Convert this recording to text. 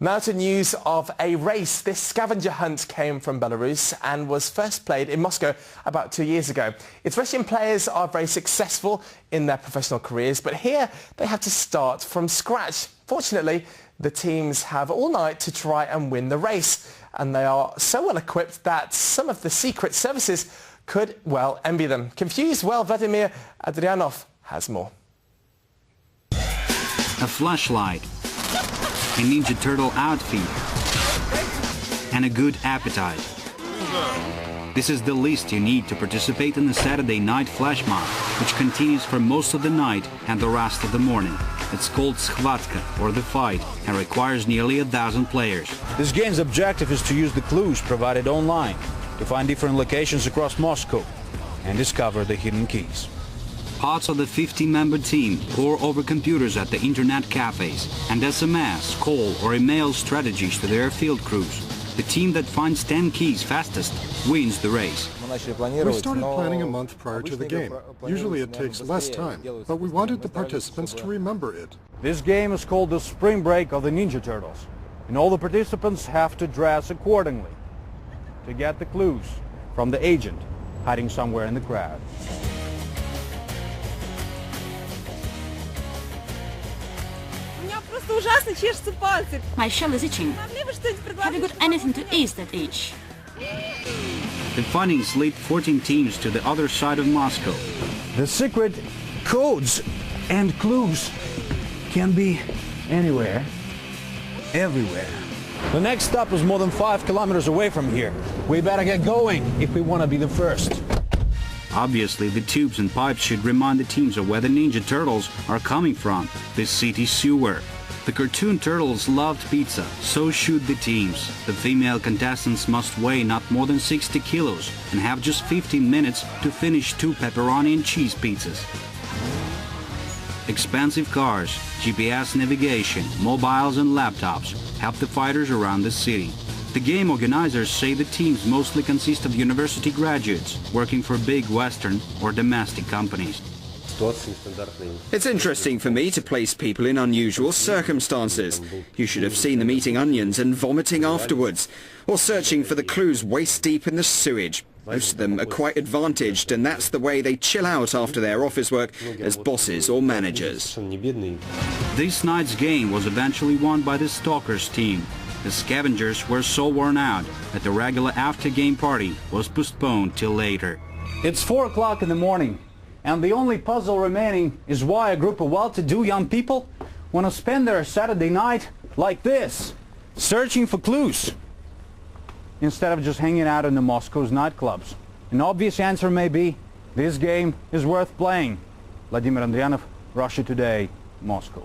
Now to news of a race. This scavenger hunt came from Belarus and was first played in Moscow about 2 years ago. Its Russian players are very successful in their professional careers, but here they have to start from scratch. Fortunately, the teams have all night to try and win the race, and they are so well equipped that some of the secret services could well envy them. Confused? Well, Vladimir Andrianov has more. A flashlight, a Ninja Turtle outfit, and a good appetite. This is the list you need to participate in the Saturday night flash mob, which continues for most of the night and the rest of the morning. It's called Skhvatka, or the fight, and requires nearly 1,000 players. This game's objective is to use the clues provided online to find different locations across Moscow and discover the hidden keys. Parts of the 50-member team pore over computers at the internet cafes and SMS, call or email strategies to their field crews. The team that finds 10 keys fastest wins the race. We started planning a month prior to the game. Usually it takes less time, but we wanted the participants to remember it. This game is called the Spring Break of the Ninja Turtles, and all the participants have to dress accordingly to get the clues from the agent hiding somewhere in the crowd. My shell is itching. Have you got anything to ease that itch? The findings lead 14 teams to the other side of Moscow. The secret codes and clues can be anywhere, everywhere. The next stop is more than 5 kilometers away from here. We better get going if we want to be the first. Obviously, the tubes and pipes should remind the teams of where the Ninja Turtles are coming from, this city sewer. The cartoon turtles loved pizza, so should the teams. The female contestants must weigh not more than 60 kilos and have just 15 minutes to finish 2 pepperoni and cheese pizzas. Expensive cars, GPS navigation, mobiles and laptops help the fighters around the city. The game organizers say the teams mostly consist of university graduates working for big Western or domestic companies. It's interesting for me to place people in unusual circumstances. You should have seen them eating onions and vomiting afterwards, or searching for the clues waist-deep in the sewage. Most of them are quite advantaged, and that's the way they chill out after their office work as bosses or managers. This night's game was eventually won by the Stalkers team. The Scavengers were so worn out that the regular after-game party was postponed till later. It's 4 o'clock in the morning, and the only puzzle remaining is why a group of well-to-do young people want to spend their Saturday night like this, searching for clues, instead of just hanging out in the Moscow's nightclubs. An obvious answer may be, this game is worth playing. Vladimir Andrianov, Russia Today, Moscow.